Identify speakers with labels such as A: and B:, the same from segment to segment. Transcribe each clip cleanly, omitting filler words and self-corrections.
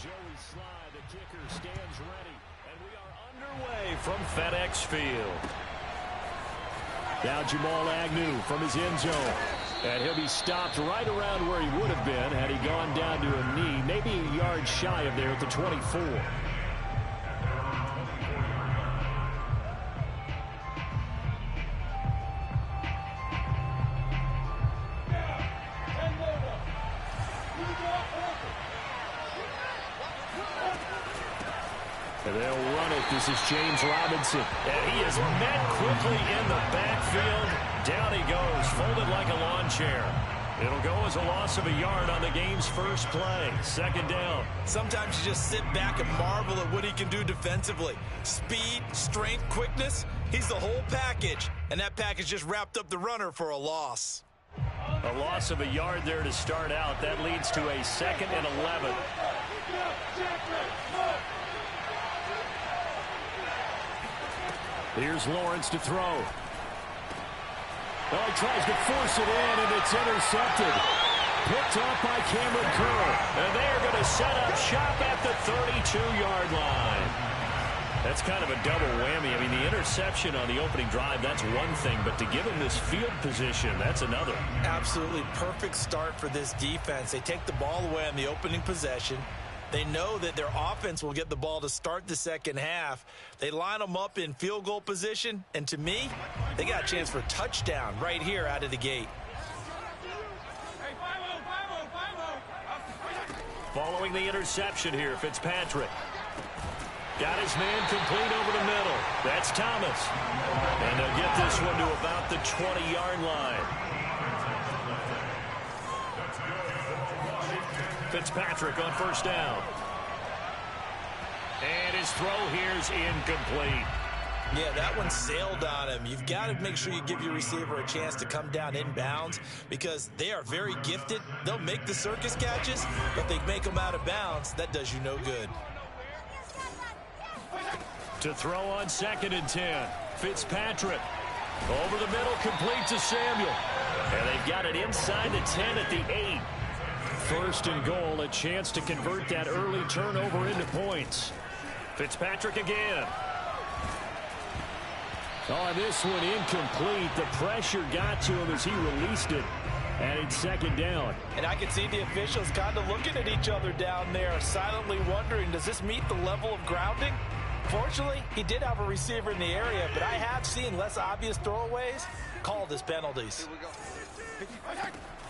A: Joey Sly, the kicker, stands ready. And we are underway from FedEx Field. Now Jamal Agnew from his end zone. And he'll be stopped right around where he would have been had he gone down to a knee, maybe a yard shy of there at the 24. And they'll run it. This is James Robinson. And he is met quickly in the backfield. Down he goes, folded like a lawn chair. It'll go as a loss of a yard on the game's first play. Second down.
B: Sometimes you just sit back and marvel at what he can do defensively. Speed, strength, quickness. He's the whole package. And that package just wrapped up the runner for a loss.
A: A loss of a yard there to start out. That leads to a 2nd and 11. Here's Lawrence to throw. Oh, he tries to force it in, and it's intercepted. Picked off by Cameron Curl. And they're going to set up shop at the 32-yard line. That's kind of a double whammy. I mean, the interception on the opening drive, that's one thing. But to give him this field position, that's another.
B: Absolutely perfect start for this defense. They take the ball away on the opening possession. They know that their offense will get the ball to start the second half. They line them up in field goal position, and to me, they got a chance for a touchdown right here out of the gate.
A: Following the interception here, Fitzpatrick. Got his man complete over the middle. That's Thomas. And they'll get this one to about the 20-yard line. Fitzpatrick on first down. And his throw here's incomplete.
B: Yeah, that one sailed on him. You've got to make sure you give your receiver a chance to come down inbounds because they are very gifted. They'll make the circus catches, but if they make them out of bounds, that does you no good.
A: To throw on 2nd and 10. Fitzpatrick. Over the middle, complete to Samuel. And they've got it inside the 10 at the 8. First and goal, a chance to convert that early turnover into points. Fitzpatrick again. Oh, this one incomplete. The pressure got to him as he released it. And it's 2nd down.
B: And I can see the officials kind of looking at each other down there, silently wondering, does this meet the level of grounding? Fortunately, he did have a receiver in the area, but I have seen less obvious throwaways called as penalties.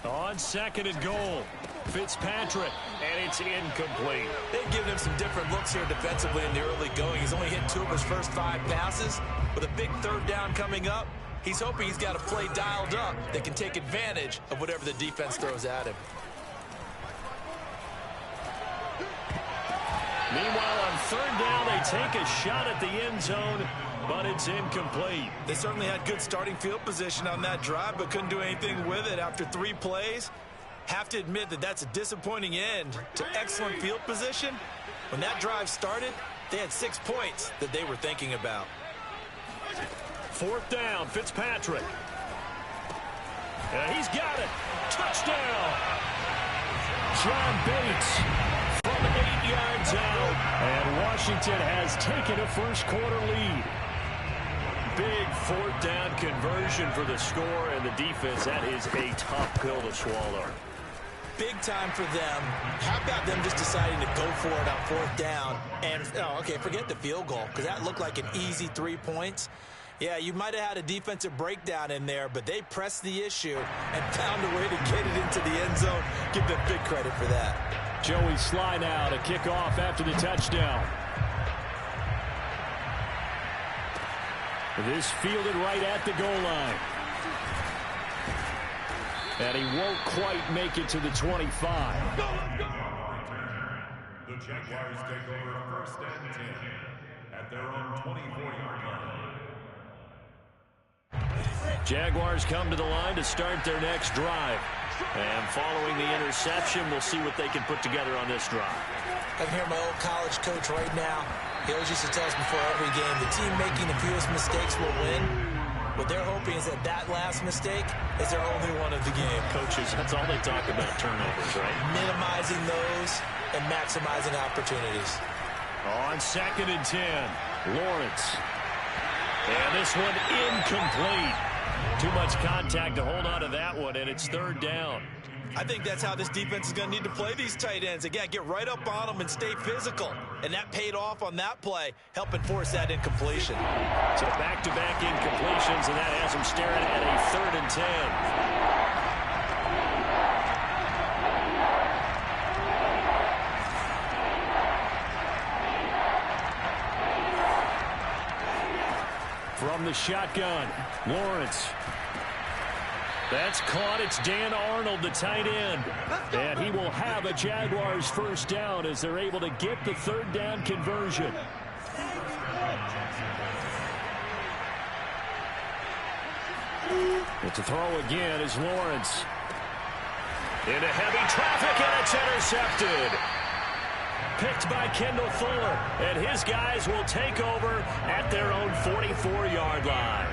A: On 2nd and goal, Fitzpatrick, and it's incomplete.
B: They've given him some different looks here defensively in the early going. He's only hit 2 of his first 5 passes. With a big 3rd down coming up, he's hoping he's got a play dialed up that can take advantage of whatever the defense throws at him.
A: Meanwhile, on 3rd down, they take a shot at the end zone, but it's incomplete.
B: They certainly had good starting field position on that drive, but couldn't do anything with it after 3 plays. Have to admit that that's a disappointing end to excellent field position. When that drive started, they had 6 points that they were thinking about.
A: 4th down, Fitzpatrick. And he's got it. Touchdown. John Bates from 8 yards out. And Washington has taken a first-quarter lead. Big 4th down conversion for the score, and the defense, that is a tough pill to swallow.
B: Big time for them. How about them just deciding to go for it on 4th down? And, oh, okay, forget the field goal, because that looked like an easy 3 points. Yeah, you might have had a defensive breakdown in there, but they pressed the issue and found a way to get it into the end zone. Give them big credit for that.
A: Joey Sly now to kick off after the touchdown. This fielded right at the goal line. And he won't quite make it to the 25.
C: The Jaguars take over 1st and 10 at their own 24-yard line.
A: Jaguars come to the line to start their next drive. And following the interception, we'll see what they can put together on this drive.
B: I can hear my old college coach right now. He always used to tell us before every game, the team making the fewest mistakes will win. What they're hoping is that that last mistake is their only one of the game.
A: Coaches, that's all they talk about, turnovers, right?
B: Minimizing those and maximizing opportunities.
A: On 2nd and 10, Lawrence. And this one incomplete. Too much contact to hold on to that one, and it's 3rd down.
B: I think that's how this defense is going to need to play these tight ends. Again, get right up on them and stay physical. And that paid off on that play, helping force that incompletion.
A: So back-to-back incompletions, and that has them staring at a 3rd and 10. From the shotgun, Lawrence. That's caught. It's Dan Arnold, the tight end. And he will have a Jaguars 1st down as they're able to get the 3rd down conversion. But to throw again is Lawrence. Into heavy traffic, and it's intercepted. Picked by Kendall Fuller, and his guys will take over at their own 44-yard line.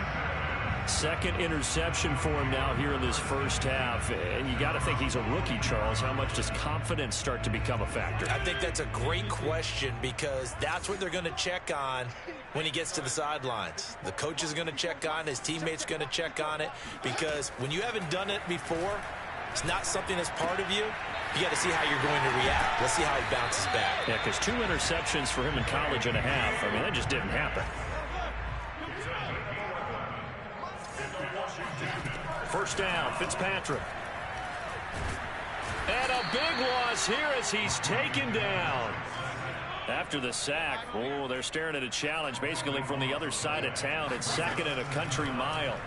A: 2nd interception for him now here in this 1st half. And you got to think he's a rookie, Charles. How much does confidence start to become a factor?
B: I think that's a great question because that's what they're going to check on when he gets to the sidelines. The coach is going to check on it. His teammates are going to check on it because when you haven't done it before, it's not something that's part of you. You got to see how you're going to react. Let's see how he bounces back.
A: Yeah, because 2 interceptions for him in college and a half. I mean, that just didn't happen. 1st down, Fitzpatrick. And a big loss here as he's taken down. After the sack, oh, they're staring at a challenge basically from the other side of town. It's 2nd and a country mile.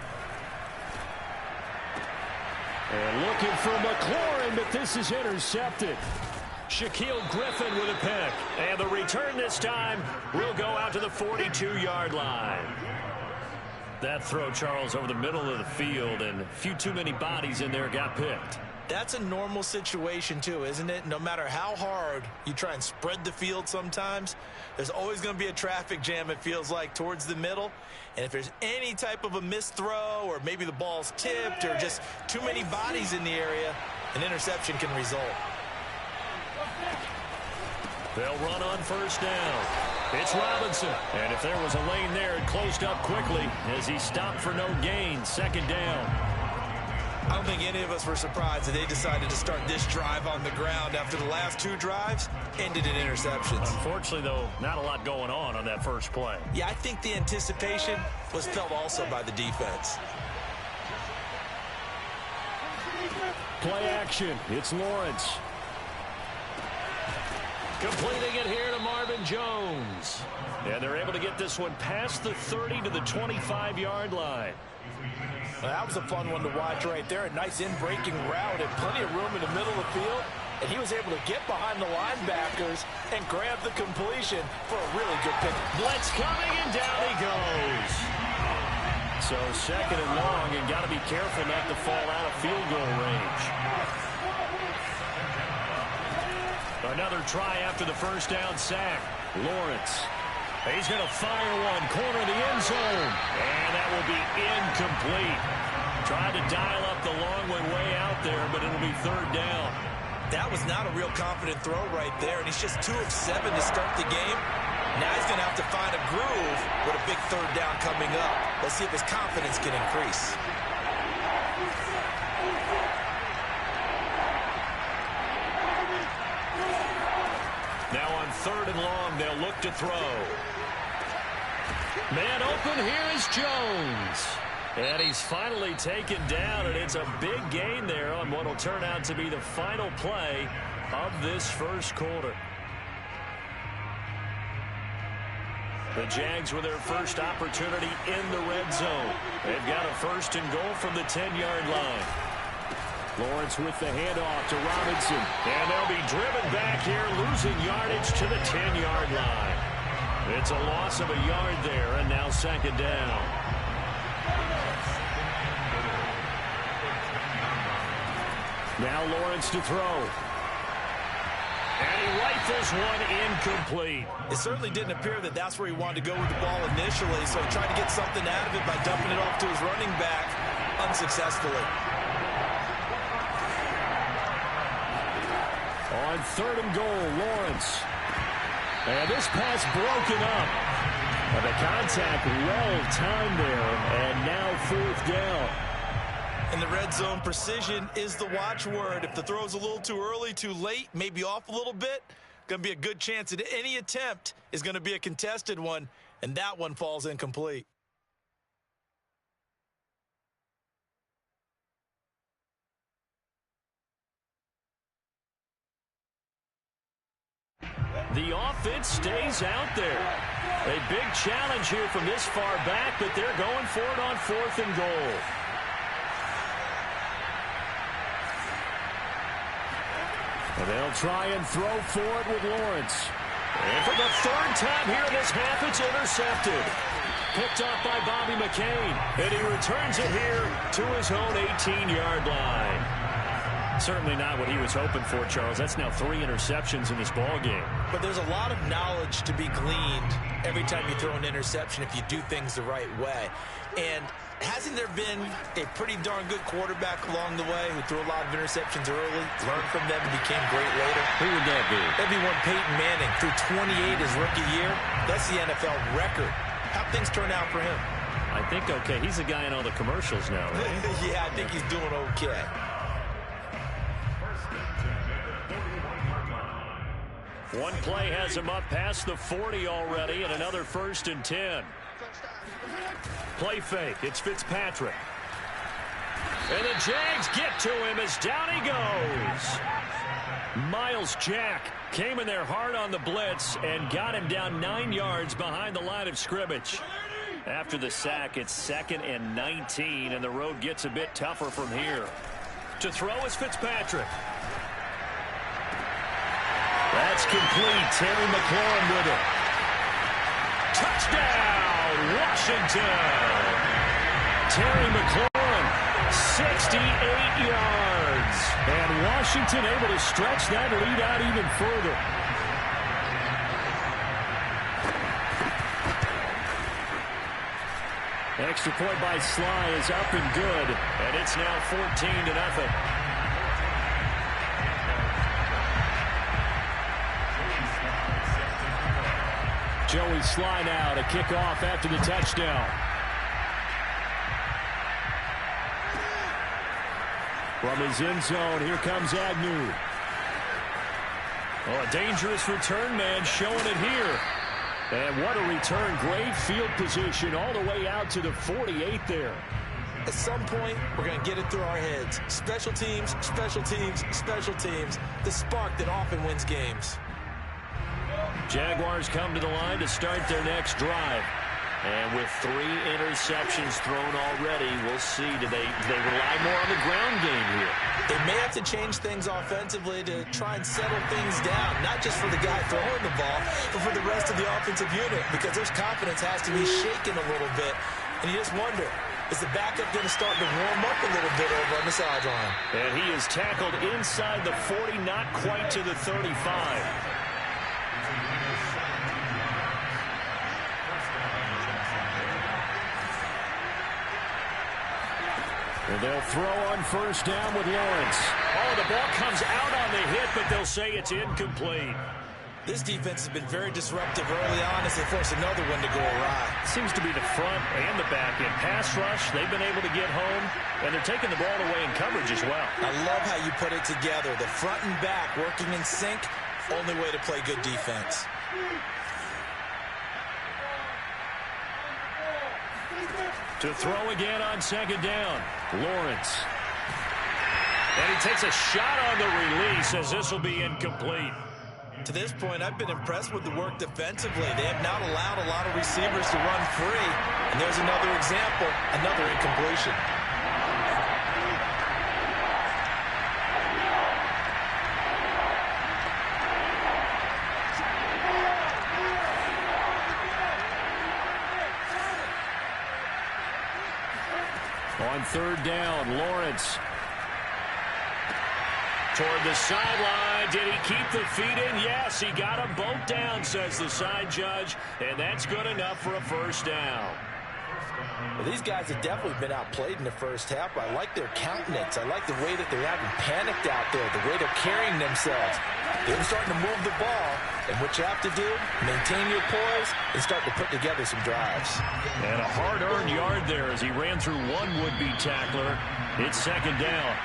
A: And looking for McLaurin, but this is intercepted. Shaquille Griffin with a pick. And the return this time will go out to the 42-yard line. That throw, Charles, over the middle of the field, and a few too many bodies in there got picked.
B: That's a normal situation, too, isn't it? No matter how hard you try and spread the field sometimes, there's always going to be a traffic jam, it feels like, towards the middle. And if there's any type of a missed throw or maybe the ball's tipped or just too many bodies in the area, an interception can result.
A: They'll run on 1st down. It's Robinson. And if there was a lane there, it closed up quickly as he stopped for no gain. 2nd down.
B: I don't think any of us were surprised that they decided to start this drive on the ground after the last 2 drives ended in interceptions.
A: Unfortunately, though, not a lot going on that first play.
B: Yeah, I think the anticipation was felt also by the defense.
A: Play action. It's Lawrence. Completing it here to Marvin Jones. And they're able to get this one past the 30 to the 25-yard line.
B: Well, that was a fun one to watch right there. A nice in-breaking route and plenty of room in the middle of the field. And he was able to get behind the linebackers and grab the completion for a really good pick.
A: Blitz coming, and down he goes. So 2nd and long, and got to be careful not to fall out of field goal range. Another try after the 1st down sack. Lawrence. He's going to fire one. Corner of the end zone. And that will be incomplete. Tried to dial up the long one way out there, but it'll be 3rd down.
B: That was not a real confident throw right there, and he's just 2 of 7 to start the game. Now he's going to have to find a groove with a big 3rd down coming up. Let's see if his confidence can increase.
A: Now on 3rd and long, they'll look to throw. Man open, here is Jones. And he's finally taken down, and it's a big gain there on what will turn out to be the final play of this 1st quarter. The Jags with their first opportunity in the red zone. They've got a 1st and goal from the 10-yard line. Lawrence with the handoff to Robinson. And they'll be driven back here, losing yardage to the 10-yard line. It's a loss of a yard there, and now 2nd down. Now Lawrence to throw. And he rifles one incomplete.
B: It certainly didn't appear that that's where he wanted to go with the ball initially, so he tried to get something out of it by dumping it off to his running back unsuccessfully.
A: On 3rd and goal, Lawrence. And this pass broken up. And the contact well timed there, and now 4th down.
B: In the red zone, precision is the watchword. If the throw's a little too early, too late, maybe off a little bit, going to be a good chance that any attempt is going to be a contested one, and that one falls incomplete.
A: The offense stays out there. A big challenge here from this far back, but they're going for it on 4th and goal. And they'll try and throw for it with Lawrence. And for the 3rd time here in this half, it's intercepted. Picked off by Bobby McCain. And he returns it here to his own 18-yard line. Certainly not what he was hoping for, Charles. That's now 3 interceptions in this ball game.
B: But there's a lot of knowledge to be gleaned every time you throw an interception if you do things the right way. And hasn't there been a pretty darn good quarterback along the way who threw a lot of interceptions early, learned from them, and became great later?
A: Who would that be?
B: That'd be one Peyton Manning. Threw 28 his rookie year. That's the NFL record. How'd things turn out for him?
A: I think okay. He's the guy in all the commercials now, right?
B: Yeah, I think he's doing okay.
A: One play has him up past the 40 already, and another 1st and 10. Play fake. It's Fitzpatrick. And the Jags get to him as down he goes. Miles Jack came in there hard on the blitz and got him down 9 yards behind the line of scrimmage. After the sack, it's 2nd and 19, and the road gets a bit tougher from here. To throw is Fitzpatrick. That's complete. Terry McLaurin with it. Touchdown, Washington. Terry McLaurin, 68 yards. And Washington able to stretch that lead out even further. Extra point by Sly is up and good. And it's now 14-0. Joey Sly now to kick off after the touchdown. From his end zone, here comes Agnew. Oh, a dangerous return man showing it here. And what a return. Great field position all the way out to the 48 there.
B: At some point, we're going to get it through our heads. Special teams, special teams, special teams. The spark that often wins games.
A: Jaguars come to the line to start their next drive. And with 3 interceptions thrown already, we'll see. Do they rely more on the ground game here?
B: They may have to change things offensively to try and settle things down, not just for the guy throwing the ball, but for the rest of the offensive unit, because their confidence has to be shaken a little bit. And you just wonder, is the backup going to start to warm up a little bit over on the sideline?
A: And he is tackled inside the 40, not quite to the 35. And they'll throw on 1st down with Lawrence. Oh, the ball comes out on the hit, but they'll say it's incomplete.
B: This defense has been very disruptive early on as they force another one to go awry.
A: Seems to be the front and the back end. Pass rush, they've been able to get home, and they're taking the ball away in coverage as well.
B: I love how you put it together. The front and back working in sync, only way to play good defense.
A: To throw again on 2nd down, Lawrence. And he takes a shot on the release as this will be incomplete.
B: To this point, I've been impressed with the work defensively. They have not allowed a lot of receivers to run free. And there's another example, another incompletion.
A: On 3rd down, Lawrence. Toward the sideline. Did he keep the feet in? Yes, he got them both down, says the side judge. And that's good enough for a first down.
B: Well, these guys have definitely been outplayed in the first half. I like their countenance. I like the way that they're having panicked out there, the way they're carrying themselves. They're starting to move the ball, and what you have to do, maintain your poise and start to put together some drives.
A: And a hard-earned yard there as he ran through one would-be tackler. It's second down.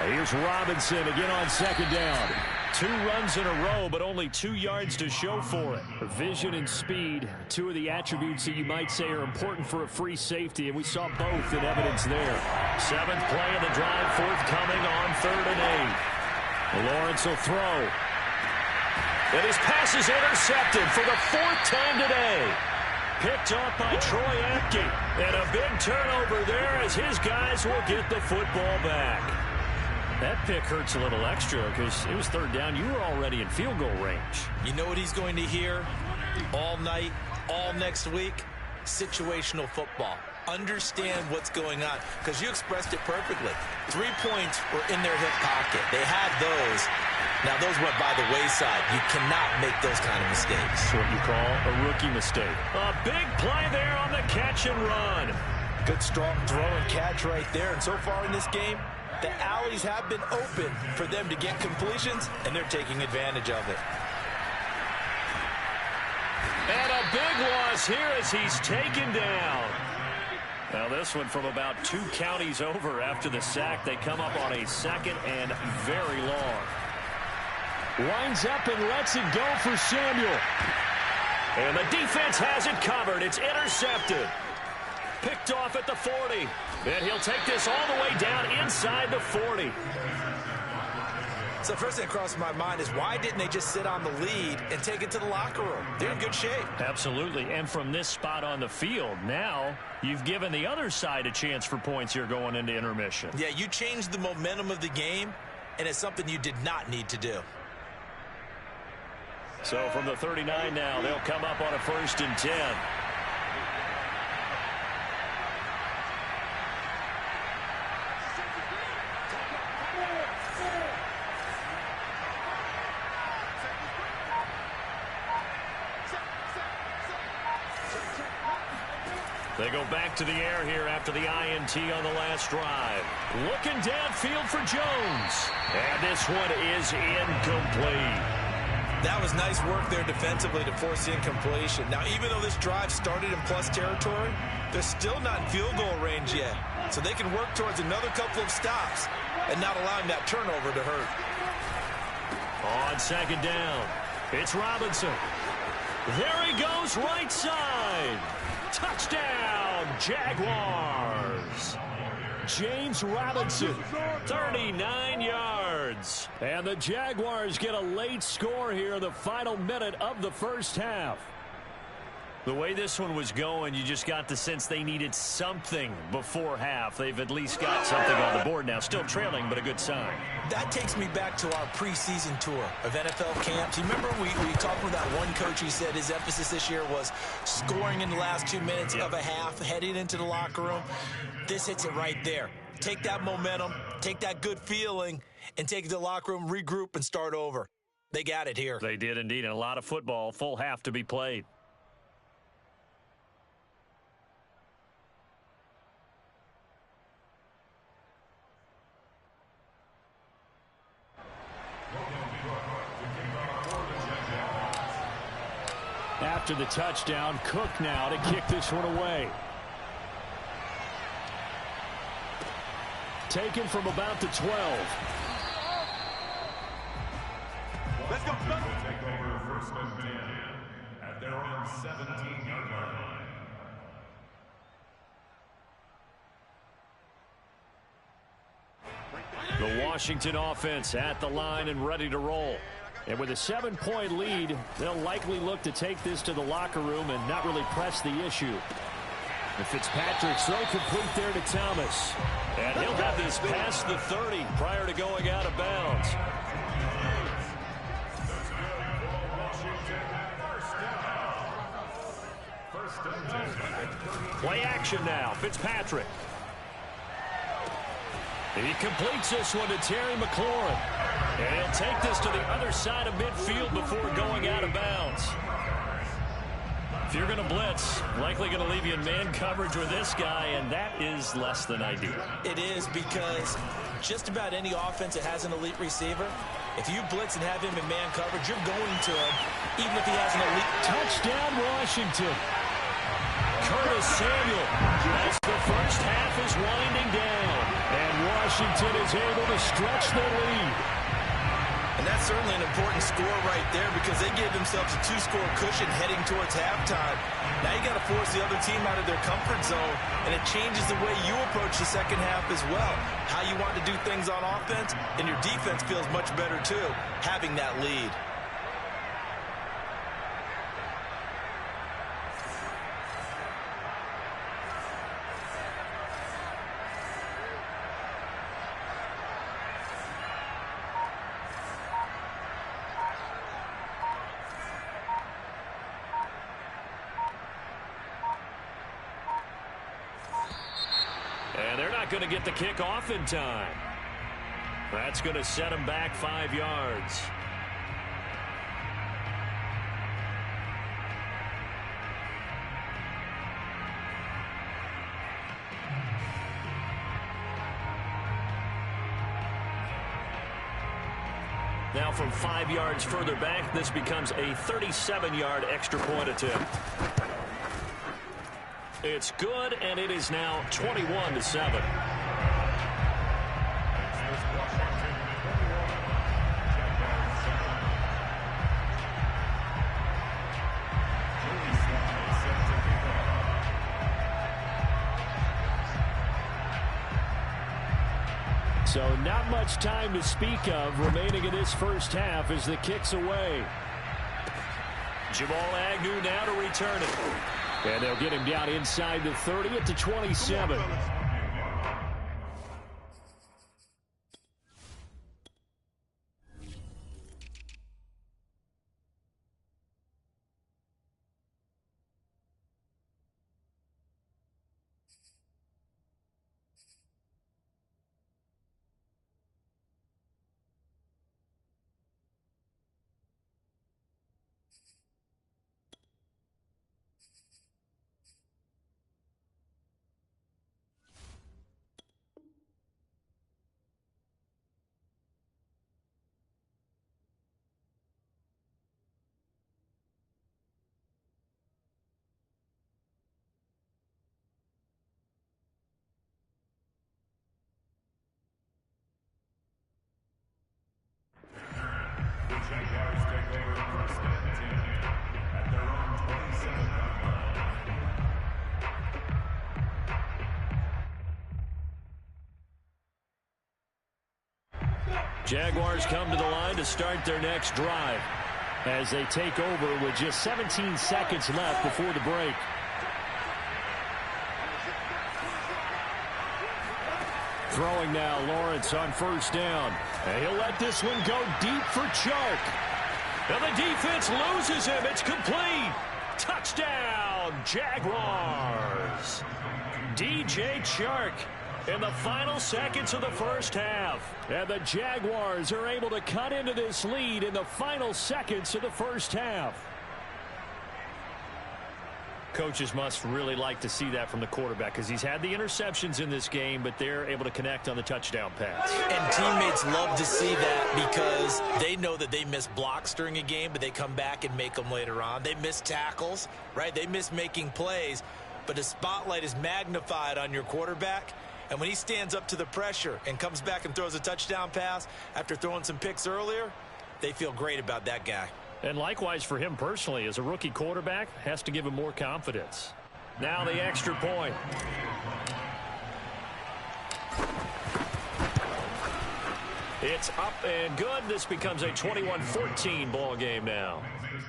A: Here's Robinson again on second down. 2 runs in a row, but only 2 yards to show for it. Vision and speed, 2 of the attributes that you might say are important for a free safety, and we saw both in evidence there. 7th play of the drive, forthcoming on 3rd and 8. Lawrence will throw. And his pass is intercepted for the 4th time today. Picked off by Troy Apke. And a big turnover there as his guys will get the football back. That pick hurts a little extra because it was 3rd down. You were already in field goal range.
B: You know what he's going to hear all night, all next week? Situational football. Understand what's going on, because you expressed it perfectly. 3 points were in their hip pocket. They had those. Now, those went by the wayside. You cannot make those kind of mistakes.
A: That's what you call a rookie mistake. A big play there on the catch and run.
B: Good, strong throw and catch right there. And so far in this game, the alleys have been open for them to get completions, and they're taking advantage of it.
A: And a big loss here as he's taken down. Now this one from about 2 counties over after the sack. They come up on a 2nd and very long. Winds up and lets it go for Samuel. And the defense has it covered. It's intercepted. Picked off at the 40. And he'll take this all the way down inside the 40.
B: So first thing that crossed my mind is, why didn't they just sit on the lead and take it to the locker room? They're in good shape.
A: Absolutely. And from this spot on the field, now you've given the other side a chance for points here going into intermission.
B: Yeah, you changed the momentum of the game, and it's something you did not need to do.
A: So from the 39 now, they'll come up on a 1st and 10. They go back to the air here after the INT on the last drive. Looking downfield for Jones. And this one is incomplete.
B: That was nice work there defensively to force the incompletion. Now, even though this drive started in plus territory, they're still not in field goal range yet. So they can work towards another couple of stops and not allowing that turnover to hurt.
A: On 2nd down, it's Robinson. There he goes, right side. Touchdown, Jaguars. James Robinson, 39 yards. And the Jaguars get a late score here in the final minute of the first half. The way this one was going, you just got the sense they needed something before half. They've at least got something on the board now. Still trailing, but a good sign.
B: That takes me back to our preseason tour of NFL camps. You remember we talked with that one coach who said his emphasis this year was scoring in the last 2 minutes of a half, heading into the locker room. This hits it right there. Take that momentum, take that good feeling, and take it to the locker room, regroup, and start over. They got it here.
A: They did indeed, and a lot of football, full half to be played. After the touchdown, Cook now to kick this one away. Taken from about the 12.
C: Let's go. Take over 1st and 10 at their own 17-yard line.
A: The Washington offense at the line and ready to roll. And with a 7-point lead, they'll likely look to take this to the locker room and not really press the issue. And Fitzpatrick's throw complete there to Thomas. And he'll have this past the 30 prior to going out of bounds. Play action now. Fitzpatrick. He completes this one to Terry McLaurin. And he'll take this to the other side of midfield before going out of bounds. If you're going to blitz, likely going to leave you in man coverage with this guy, and that is less than ideal.
B: It is, because just about any offense that has an elite receiver, if you blitz and have him in man coverage, you're going to him, even if he has an elite.
A: Touchdown, Washington. Curtis Samuel, as the first half is winding down, and Washington is able to stretch their lead.
B: And that's certainly an important score right there, because they gave themselves a 2-score cushion heading towards halftime. Now you got to force the other team out of their comfort zone, and it changes the way you approach the second half as well. How you want to do things on offense, and your defense feels much better too, having that lead.
A: And they're not going to get the kick off in time. That's going to set them back 5 yards. Now from 5 yards further back, this becomes a 37-yard extra point attempt. It's good, and it is now 21-7. So not much time to speak of remaining in this first half as the kick's away. Jamal Agnew now to return it. And they'll get him down inside the 30 at the 27.
C: Jaguars take over first and 10 at their own 27-yard line.
A: Jaguars come to the line to start their next drive as they take over with just 17 seconds left before the break. Throwing now, Lawrence on first down. And he'll let this one go deep for Chark. And the defense loses him. It's complete. Touchdown, Jaguars. DJ Chark in the final seconds of the first half. And the Jaguars are able to cut into this lead in the final seconds of the first half. Coaches must really like to see that from the quarterback, because he's had the interceptions in this game, but they're able to connect on the touchdown pass.
B: And teammates love to see that, because they know that they miss blocks during a game, but they come back and make them later on. They miss tackles, right? They miss making plays, but the spotlight is magnified on your quarterback. And when he stands up to the pressure and comes back and throws a touchdown pass after throwing some picks earlier, they feel great about that guy.
A: And likewise for him personally, as a rookie quarterback, has to give him more confidence. Now the extra point. It's up and good. This becomes a 21-14 ball game now.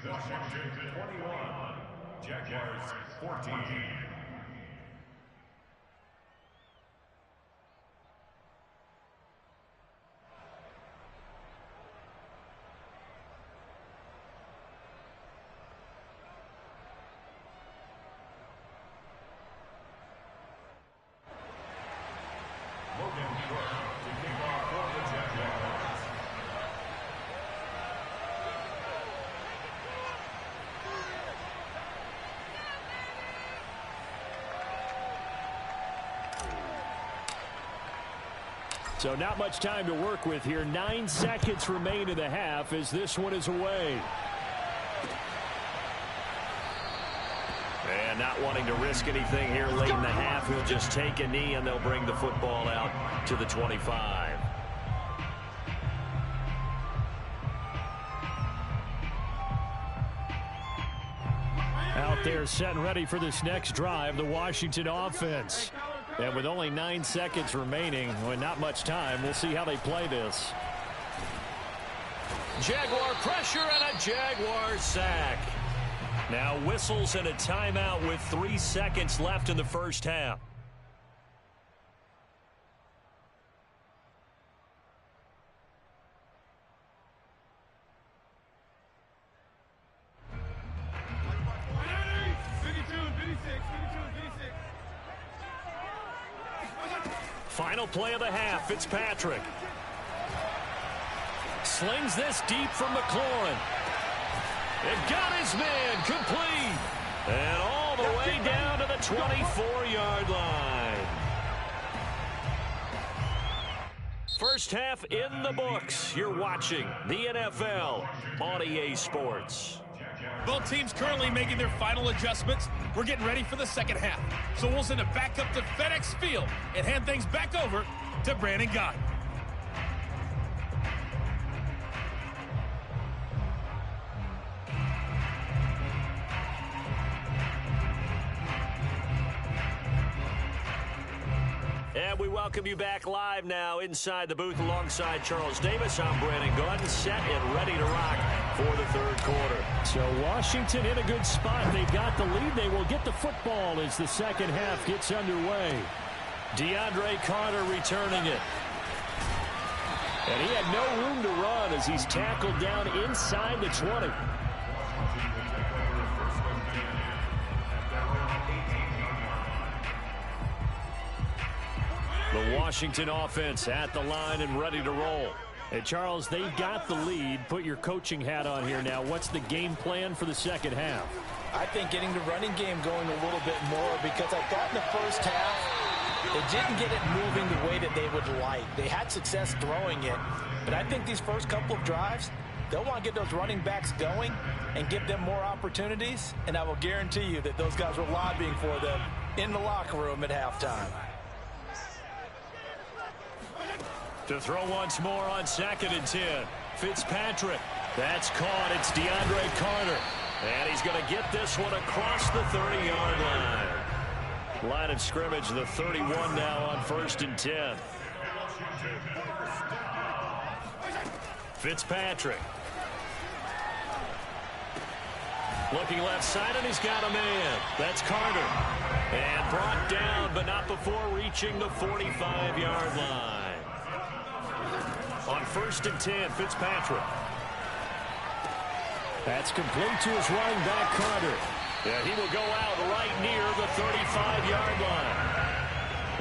C: Washington 21, Jaguars 14.
A: So not much time to work with here. 9 seconds remain in the half as this one is away. And not wanting to risk anything here late in the half, he'll just take a knee and they'll bring the football out to the 25. Out there set and ready for this next drive, the Washington offense. And with only 9 seconds remaining, with not much time, we'll see how they play this. Jaguar pressure and a Jaguar sack. Now whistles and a timeout with 3 seconds left in the first half. Final play of the half, Fitzpatrick. Slings this deep from McLaurin. It got his man complete. And all the way down to the 24-yard line. First half in the books. You're watching the NFL on EA Sports.
D: Both teams currently making their final adjustments. We're getting ready for the second half. So we'll send it back up to FedEx Field and hand things back over to Brandon Gott.
A: And we welcome you back live now inside the booth alongside Charles Davis. I'm Brandon Gott, set and ready to rock for the third quarter. So Washington in a good spot. They've got the lead. They will get the football as the second half gets underway. DeAndre Carter returning it. And he had no room to run as he's tackled down inside the 20. The Washington offense at the line and ready to roll. Hey, Charles, they've got the lead. Put your coaching hat on here now. What's the game plan for the second half?
B: I think getting the running game going a little bit more, because I thought in the first half they didn't get it moving the way that they would like. They had success throwing it, but I think these first couple of drives, they'll want to get those running backs going and give them more opportunities, and I will guarantee you that those guys were lobbying for them in the locker room at halftime.
A: To throw once more on 2nd and 10. Fitzpatrick. That's caught. It's DeAndre Carter. And he's going to get this one across the 30-yard line. Line of scrimmage, the 31 now on 1st and 10. Fitzpatrick. Looking left side, and he's got a man. That's Carter. And brought down, but not before reaching the 45-yard line. On 1st and 10, Fitzpatrick. That's complete to his running back, Carter. Yeah, he will go out right near the 35-yard line.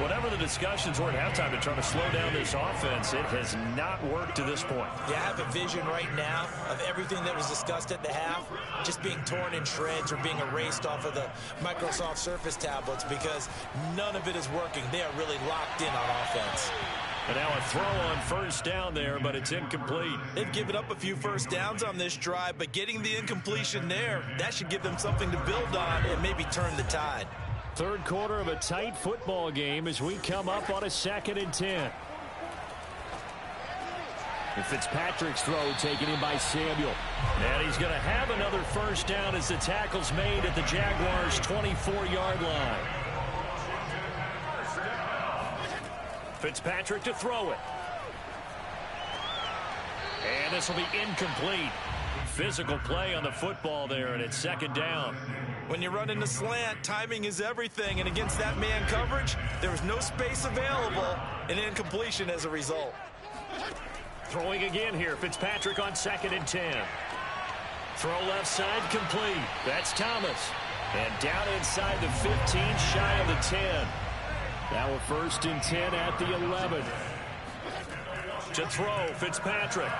A: Whatever the discussions were at halftime to try to slow down this offense, it has not worked to this point.
B: Yeah, I have a vision right now of everything that was discussed at the half just being torn in shreds or being erased off of the Microsoft Surface tablets, because none of it is working. They are really locked in on offense.
A: And now a throw on 1st down there, but it's incomplete.
B: They've given up a few first downs on this drive, but getting the incompletion there, that should give them something to build on and maybe turn the tide.
A: Third quarter of a tight football game as we come up on a 2nd and 10. And Fitzpatrick's throw taken in by Samuel. And he's going to have another first down as the tackle's made at the Jaguars' 24-yard line. Fitzpatrick to throw it. And this will be incomplete. Physical play on the football there, and it's 2nd down.
B: When you run in the slant, timing is everything, and against that man coverage, there was no space available, and incompletion as a result.
A: Throwing again here, Fitzpatrick on 2nd and 10. Throw left side, complete. That's Thomas. And down inside the 15, shy of the 10. Now a 1st and 10 at the 11.
E: To throw, Fitzpatrick.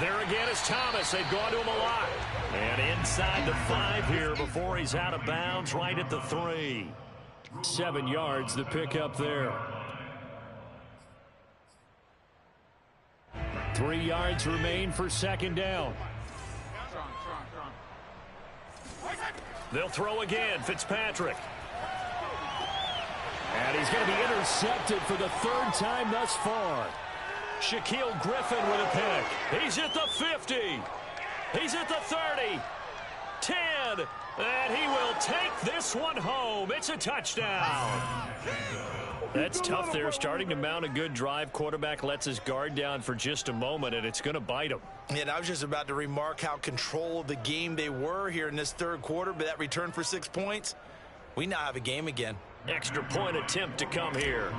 E: There again is Thomas. They've gone to him a lot. And inside the 5 here before he's out of bounds, right at the 3.
A: 7 yards, the pickup there. 3 yards remain for 2nd down.
E: They'll throw again, Fitzpatrick.
A: And he's going to be intercepted for the 3rd time thus far.
E: Shaquille Griffin with a pick. He's at the 50. He's at the 30. 10. And he will take this one home. It's a touchdown.
A: That's tough there, starting to mount a good drive. Quarterback lets his guard down for just a moment, and it's going to bite him.
B: And I was just about to remark how control of the game they were here in this 3rd quarter, but that return for 6 points, we now have a game again.
E: Extra point attempt to come here.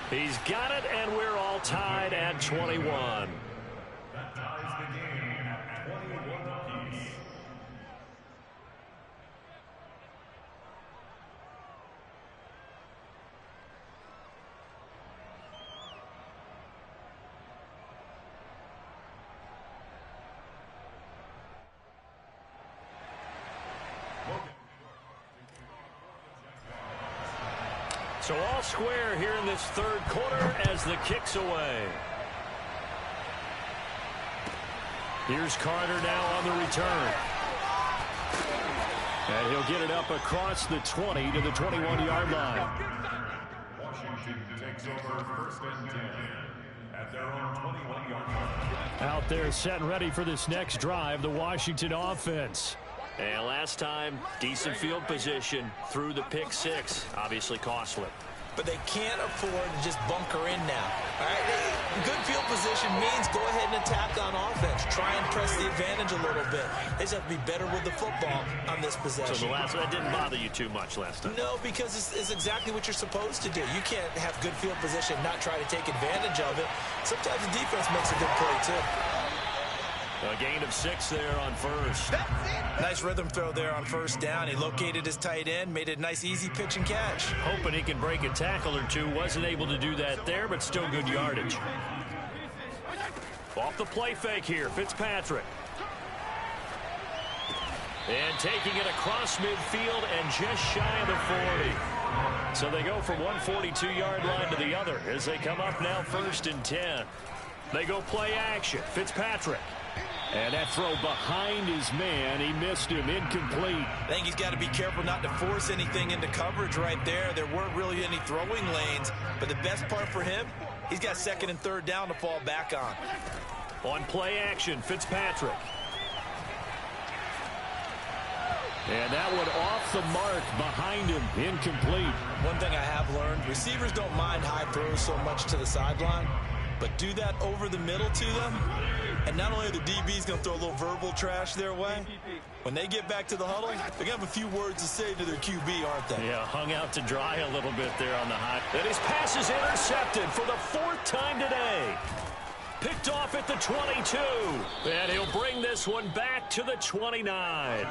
E: He's got it, and we're all tied at 21.
C: That ties the game at 21 apiece.
E: So all square here in this 3rd quarter as the kick's away.
A: Here's Carter now on the return. And he'll get it up across the 20 to the 21-yard line.
C: Washington takes over 1st and 10 at their own 21-yard line.
A: Out there set and ready for this next drive, the Washington offense.
E: And last time, decent field position through the pick 6. Obviously costly.
B: But they can't afford to just bunker in now. All right? Good field position means go ahead and attack on offense. Try and press the advantage a little bit. They just have to be better with the football on this possession.
E: So that didn't bother you too much last time?
B: No, because it's exactly what you're supposed to do. You can't have good field position and not try to take advantage of it. Sometimes the defense makes a good play, too.
E: A gain of 6 there on 1st.
B: Nice rhythm throw there on 1st down. He located his tight end, made it a nice, easy pitch and catch.
E: Hoping he can break a tackle or two. Wasn't able to do that there, but still good yardage. Off the play fake here, Fitzpatrick. And taking it across midfield and just shy of the 40. So they go from one 42-yard line to the other as they come up now 1st and 10. They go play action. Fitzpatrick.
A: And that throw behind his man, he missed him, incomplete.
B: I think he's got to be careful not to force anything into coverage right there. There weren't really any throwing lanes, but the best part for him, he's got 2nd and 3rd down to fall back on.
E: On play action, Fitzpatrick.
A: And that one off the mark behind him, incomplete.
B: One thing I have learned, receivers don't mind high throws so much to the sideline, but do that over the middle to them, and not only are the DBs going to throw a little verbal trash their way, when they get back to the huddle, they're going to have a few words to say to their QB, aren't they?
E: Yeah, hung out to dry a little bit there on the hot. And his pass is intercepted for the 4th time today. Picked off at the 22. And he'll bring this one back to the 29.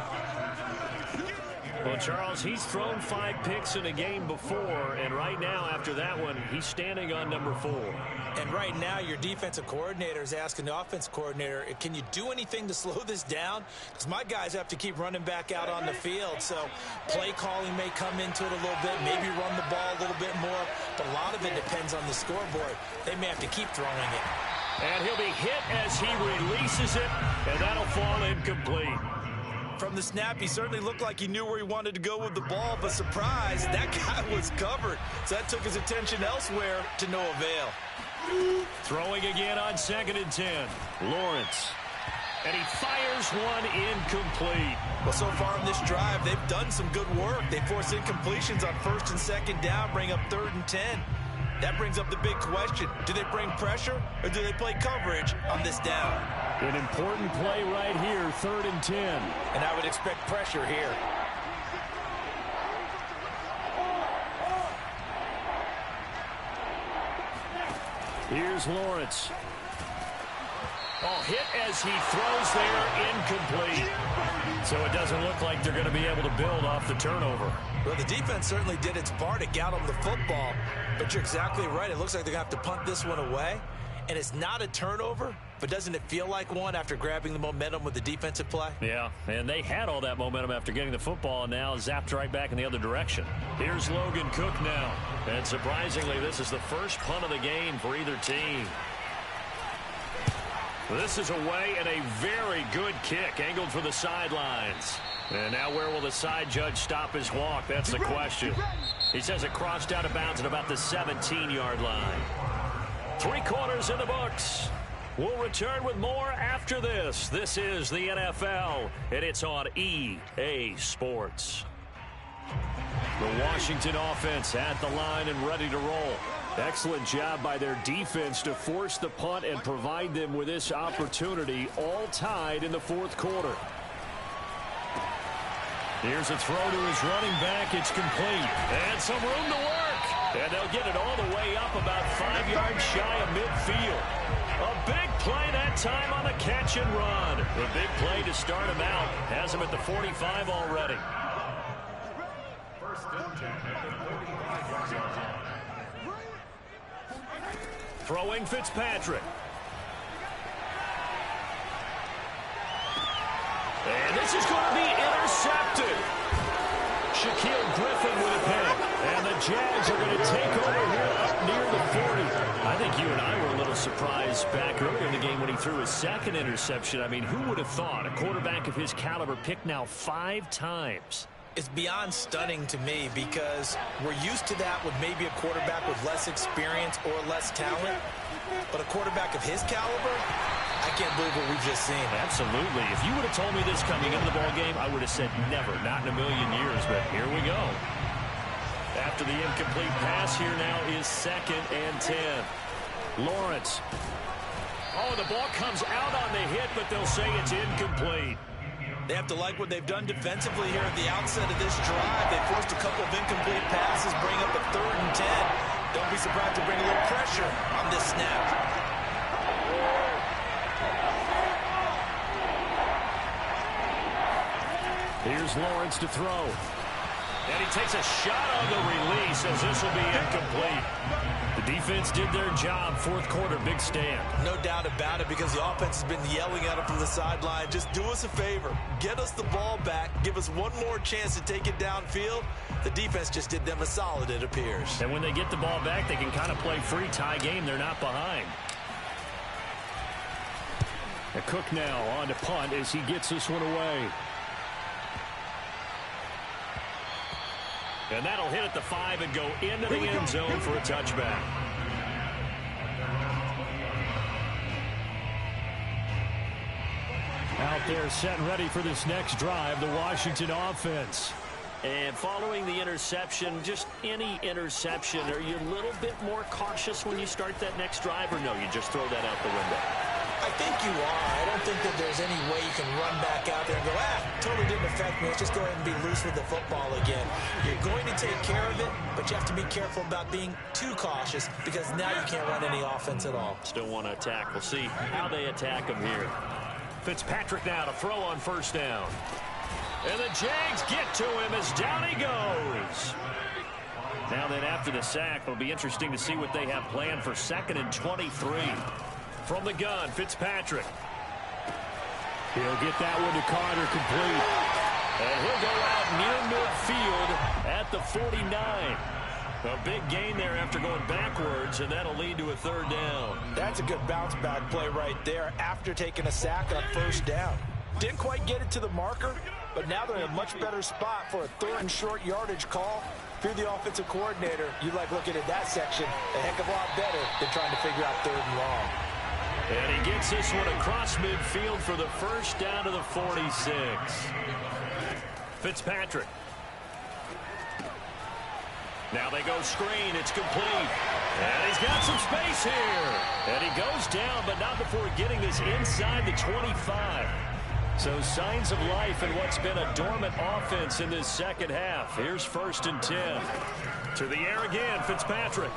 E: Well, Charles, he's thrown 5 picks in a game before, and right now, after that one, he's standing on number 4.
B: And right now, your defensive coordinator is asking the offensive coordinator, can you do anything to slow this down? Because my guys have to keep running back out on the field. So play calling may come into it a little bit, maybe run the ball a little bit more, but a lot of it depends on the scoreboard. They may have to keep throwing it.
E: And he'll be hit as he releases it, and that'll fall incomplete.
B: From the snap, he certainly looked like he knew where he wanted to go with the ball, but surprise, that guy was covered. So that took his attention elsewhere to no avail.
E: Throwing again on 2nd and 10. Lawrence. And he fires one incomplete.
B: Well, so far in this drive, they've done some good work. They force incompletions on 1st and 2nd down, bring up 3rd and 10. That brings up the big question. Do they bring pressure or do they play coverage on this down?
A: An important play right here, 3rd and 10.
B: And I would expect pressure here.
A: Here's Lawrence.
E: Oh, hit as he throws there, incomplete. So it doesn't look like they're going to be able to build off the turnover.
B: Well, the defense certainly did its part to get them the football, but you're exactly right. It looks like they're going to have to punt this one away, and it's not a turnover, but doesn't it feel like one after grabbing the momentum with the defensive play?
E: Yeah, and they had all that momentum after getting the football, and now zapped right back in the other direction. Here's Logan Cook now, and surprisingly, this is the first punt of the game for either team. This is away and a very good kick, angled for the sidelines. And now where will the side judge stop his walk? That's the question. He says it crossed out of bounds at about the 17-yard line. 3 quarters in the books. We'll return with more after this. This is the NFL, and it's on EA Sports. The Washington offense at the line and ready to roll. Excellent job by their defense to force the punt and provide them with this opportunity, all tied in the fourth quarter. Here's a throw to his running back. It's complete. And some room to work. And they'll get it all the way up about 5 yards shy of midfield. A big play that time on the catch and run. The big play to start him out. Has him at the 45 already. Throwing Fitzpatrick. And this is going to be intercepted. Shaquille Griffin with a pick. And the Jags are going to take over here up near the 40. I think you and I were a little surprised back earlier in the game when he threw his second interception. I mean, who would have thought a quarterback of his caliber picked now 5 times?
B: It's beyond stunning to me because we're used to that with maybe a quarterback with less experience or less talent. But a quarterback of his caliber, I can't believe what we've just seen.
E: Absolutely. If you would have told me this coming into the ball game, I would have said never, not in a million years. But here we go. After the incomplete pass, here now is 2nd and 10. Lawrence. Oh, the ball comes out on the hit, but they'll say it's incomplete.
B: They have to like what they've done defensively here at the outset of this drive. They forced a couple of incomplete passes, bring up a 3rd and 10. Don't be surprised to bring a little pressure on this snap.
E: Here's Lawrence to throw. And he takes a shot on the release as this will be incomplete. The defense did their job. 4th quarter, big stand.
B: No doubt about it, because the offense has been yelling at him from the sideline. Just do us a favor. Get us the ball back. Give us one more chance to take it downfield. The defense just did them a solid, it appears.
E: And when they get the ball back, they can kind of play free, tie game. They're not behind. And Cook now on to punt as he gets this one away. And that'll hit at the 5 and go into the end zone for a touchback. Out there set and ready for this next drive, the Washington offense. And following the interception, just any interception, are you a little bit more cautious when you start that next drive, or no, you just throw that out the window?
B: I think you are. I don't think that there's any way you can run back out there and go, totally didn't affect me. Let's just go ahead and be loose with the football again. You're going to take care of it, but you have to be careful about being too cautious because now you can't run any offense at all.
E: Still want to attack. We'll see how they attack him here. Fitzpatrick now to throw on 1st down. And the Jags get to him as down he goes. Now then, after the sack, it'll be interesting to see what they have planned for 2nd and 23. From the gun, Fitzpatrick. He'll get that one to Carter, complete. And he'll go out near midfield at the 49. A big gain there after going backwards, and that'll lead to a 3rd down.
B: That's a good bounce-back play right there after taking a sack on 1st down. Didn't quite get it to the marker, but now they're in a much better spot for a 3rd and short yardage call. If you're the offensive coordinator, you like looking at that section a heck of a lot better than trying to figure out 3rd and long.
E: And he gets this one across midfield for the 1st down to the 46. Fitzpatrick. Now they go screen. It's complete. And he's got some space here. And he goes down, but not before getting this inside the 25. So signs of life in what's been a dormant offense in this 2nd half. Here's 1st and 10. To the air again, Fitzpatrick.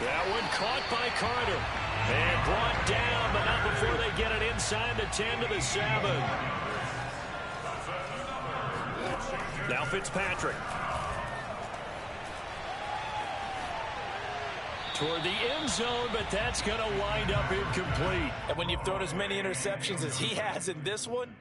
E: That one caught by Carter. And brought down, but not before they get it inside the 10 to the 7. Now Fitzpatrick. Toward the end zone, but that's going to wind up incomplete.
B: And when you've thrown as many interceptions as he has in this one,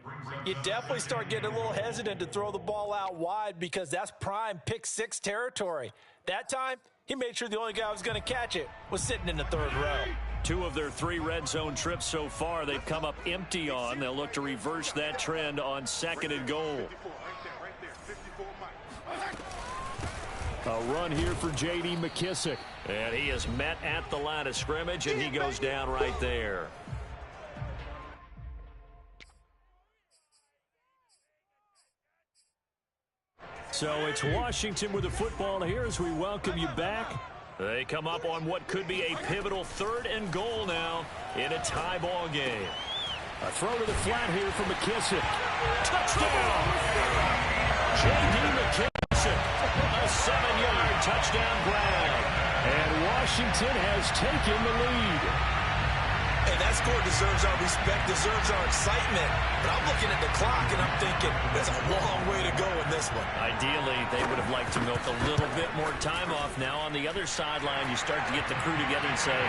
B: you definitely start getting a little hesitant to throw the ball out wide because that's prime pick six territory. That time, he made sure the only guy who was going to catch it was sitting in the third row.
E: 2 of their 3 red zone trips so far, they've come up empty on. They'll look to reverse that trend on 2nd and goal. A run here for J.D. McKissick. And he is met at the line of scrimmage, and he goes down right there. So it's Washington with the football here as we welcome you back. They come up on what could be a pivotal 3rd and goal now in a tie ball game. A throw to the flat here for McKissick. Touchdown! J.D. McKissick, a 7-yard touchdown grab.
A: And Washington has taken the lead.
B: Hey, that score deserves our respect, deserves our excitement. But I'm looking at the clock, and I'm thinking, there's a long way to go in this one.
E: Ideally, they would have liked to milk a little bit more time off. Now on the other sideline, you start to get the crew together and say,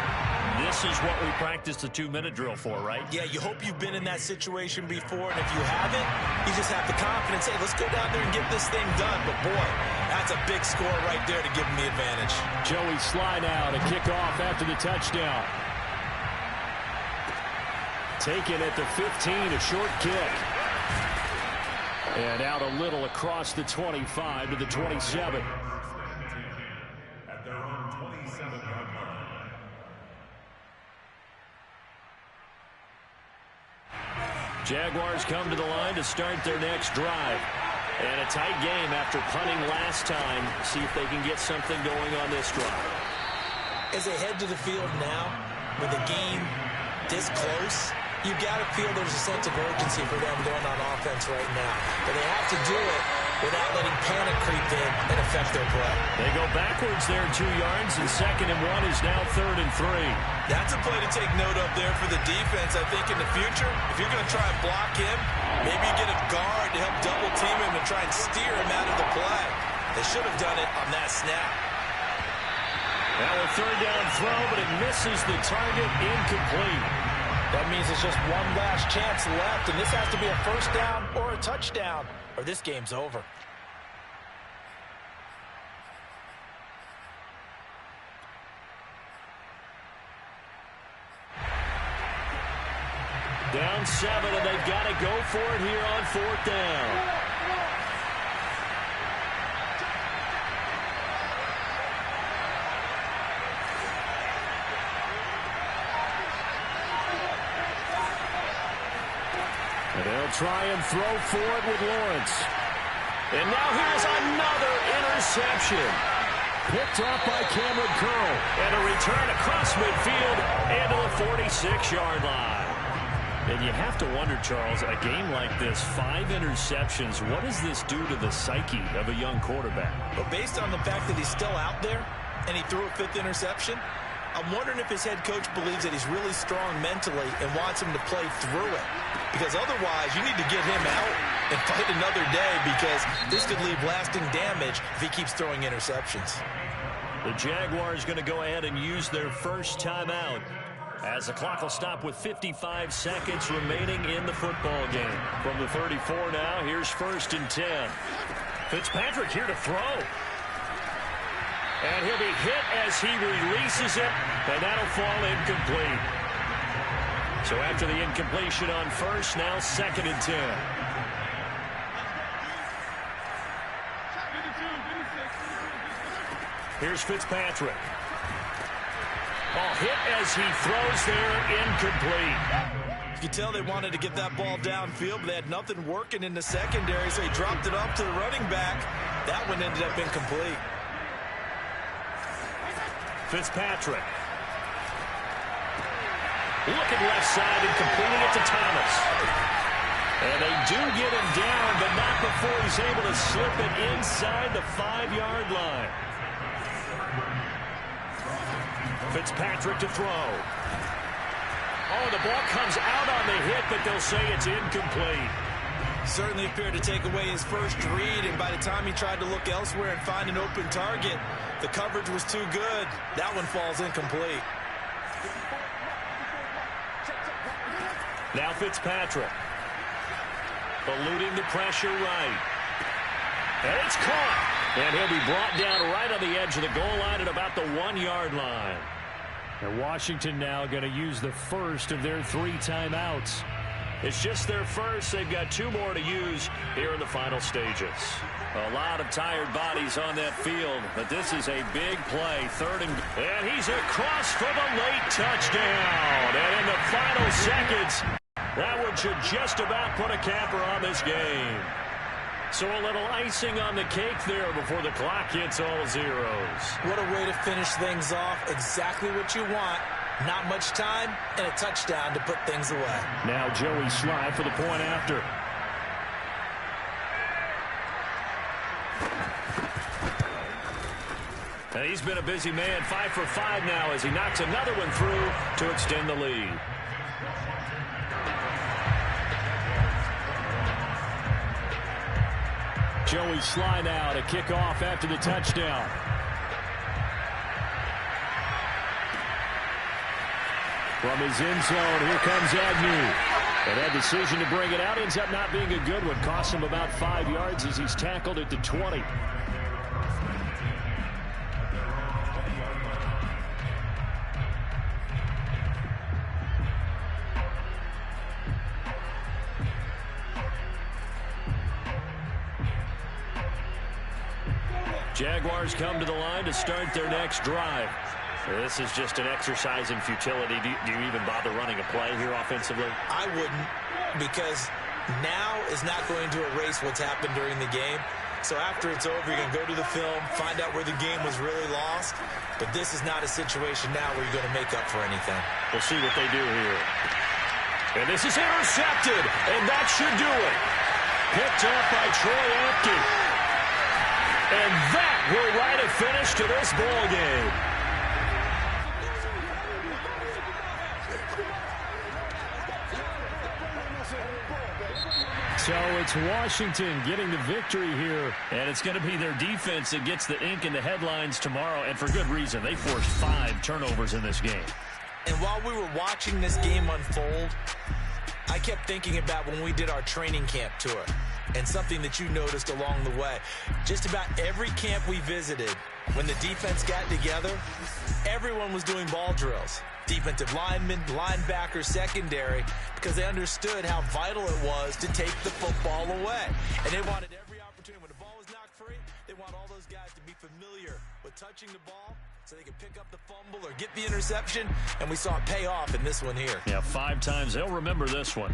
E: this is what we practiced the 2-minute drill for, right?
B: Yeah, you hope you've been in that situation before, and if you haven't, you just have the confidence, hey, let's go down there and get this thing done. But, boy, that's a big score right there to give them the advantage.
A: Joey slide out, a kickoff after the touchdown. Taken at the 15, a short kick. And out a little across the 25 to the 27.
C: At their own 27-yard line.
E: Jaguars come to the line to start their next drive. And a tight game after punting last time. See if they can get something going on this drive.
B: As they head to the field now, with the game this close, you've got to feel there's a sense of urgency for them going on offense right now. But they have to do it without letting panic creep in and affect their play.
E: They go backwards there 2 yards, and 2nd and 1 is now 3rd and 3.
B: That's a play to take note of there for the defense. I think in the future, if you're going to try and block him, maybe you get a guard to help double team him and try and steer him out of the play. They should have done it on that snap.
E: Now a 3rd down throw, but it misses the target, incomplete.
B: That means it's just one last chance left, and this has to be a 1st down or a touchdown, or this game's over.
E: Down 7, and they've got to go for it here on 4th down. And they'll try and throw for it with Lawrence. And now here's another interception. Picked up by Cameron Curl. And a return across midfield into the 46-yard line. And you have to wonder, Charles, a game like this, 5 interceptions, what does this do to the psyche of a young quarterback?
B: But based on the fact that he's still out there and he threw a 5th interception, I'm wondering if his head coach believes that he's really strong mentally and wants him to play through it. Because otherwise, you need to get him out and fight another day because this could leave lasting damage if he keeps throwing interceptions.
E: The Jaguars going to go ahead and use their first timeout as the clock will stop with 55 seconds remaining in the football game. From the 34 now, here's 1st and 10. Fitzpatrick here to throw. And he'll be hit as he releases it, and that'll fall incomplete. So after the incompletion on 1st, now 2nd and 10. Here's Fitzpatrick. Ball hit as he throws there, incomplete.
B: You could tell they wanted to get that ball downfield, but they had nothing working in the secondary, so he dropped it up to the running back. That one ended up incomplete. Fitzpatrick.
E: Looking left side and completing it to Thomas. And they do get him down, but not before he's able to slip it inside the 5-yard line. Fitzpatrick to throw. Oh, the ball comes out on the hit, but they'll say it's incomplete.
B: Certainly appeared to take away his first read, and by the time he tried to look elsewhere and find an open target, the coverage was too good. That one falls incomplete.
E: Now Fitzpatrick. Eluding the pressure right. And it's caught. And he'll be brought down right on the edge of the goal line at about the 1-yard line.
A: And Washington now going to use the first of their 3 timeouts.
E: It's just their first. They've got 2 more to use here in the final stages. A lot of tired bodies on that field, but this is a big play. 3rd and he's across for the late touchdown. And in the final seconds, that one should just about put a capper on this game. So a little icing on the cake there before the clock hits all zeros.
B: What a way to finish things off. Exactly what you want. Not much time and a touchdown to put things away.
A: Now Joey Slye for the point after.
E: And he's been a busy man. 5 for 5 now as he knocks another one through to extend the lead.
A: Joey Slye now to kick off after the touchdown. From his end zone, here comes Agnew. And that decision to bring it out ends up not being a good one. Costs him about 5 yards as he's tackled at the 20.
E: Jaguars come to the line to start their next drive. This is just an exercise in futility. Do you even bother running a play here offensively?
B: I wouldn't, because now is not going to erase what's happened during the game. So after it's over, you're going to go to the film, find out where the game was really lost. But this is not a situation now where you're going to make up for anything.
E: We'll see what they do here. And this is intercepted, and that should do it. Picked up by Troy Apke. And that will write a finish to this ball game.
A: So it's Washington getting the victory here.
E: And it's going to be their defense that gets the ink in the headlines tomorrow, and for good reason. They forced 5 turnovers in this game.
B: And while we were watching this game unfold, I kept thinking about when we did our training camp tour and something that you noticed along the way. Just about every camp we visited, when the defense got together, everyone was doing ball drills. Defensive linemen, linebackers, secondary, because they understood how vital it was to take the football away. And they wanted every opportunity. When the ball was knocked free, they want all those guys to be familiar with touching the ball so they can pick up the fumble or get the interception. And we saw it pay off in this one here.
E: Yeah, 5 times. They'll remember this one.